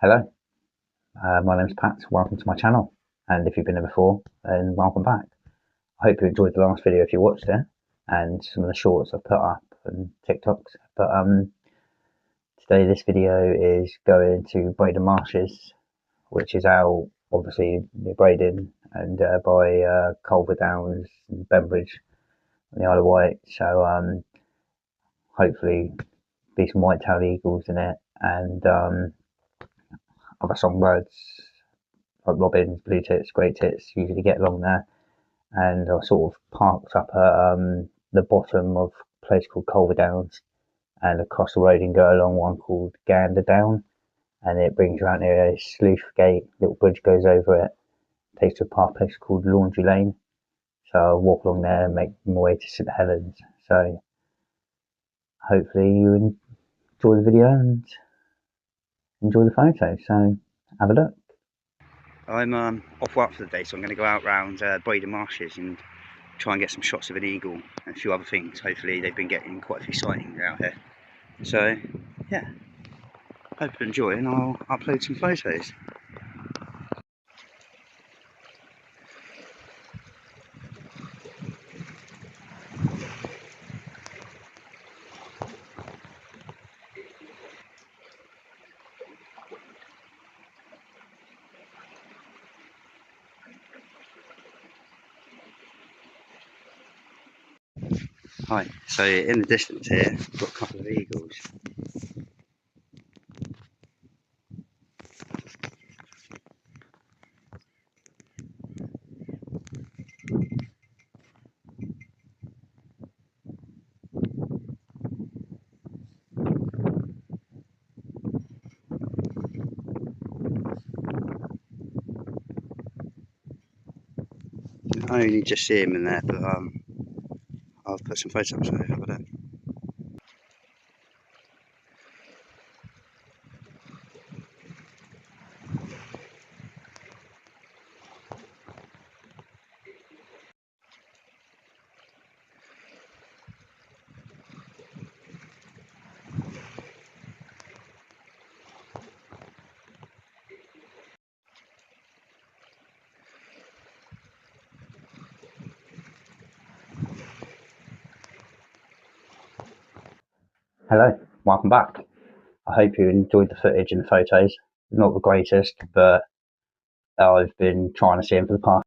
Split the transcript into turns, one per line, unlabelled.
Hello, my name's Pat. Welcome to my channel, and if you've been here before, then welcome back. I hope you enjoyed the last video if you watched it, and some of the shorts I've put up and TikToks. But today this video is going to Braden Marshes, which is out obviously near Braden and by Culver Downs and Bembridge on the Isle of Wight. So hopefully be some white-tailed eagles in it, and other songbirds like robins, blue tits, grey tits usually get along there. And I sort of parked up at the bottom of a place called Culver Downs, and across the road you can go along one called Gander Down, and it brings you out near a sluice gate, little bridge goes over it, takes you to a place called Laundry Lane. So I walk along there and make my way to St Helens. So hopefully you enjoy the video and enjoy the photo. So have a look.
I'm off work for the day, so I'm going to go out round Braden Marshes and try and get some shots of an eagle and a few other things. Hopefully they've been getting quite a few sightings out here. So yeah, hope you enjoy, and I'll upload some photos. Hi, so in the distance here, I've got a couple of eagles. I only just see him in there, but I'll put some photos up so have a look.
Hello, welcome back. I hope you enjoyed the footage and the photos. Not the greatest, but I've been trying to see them for the past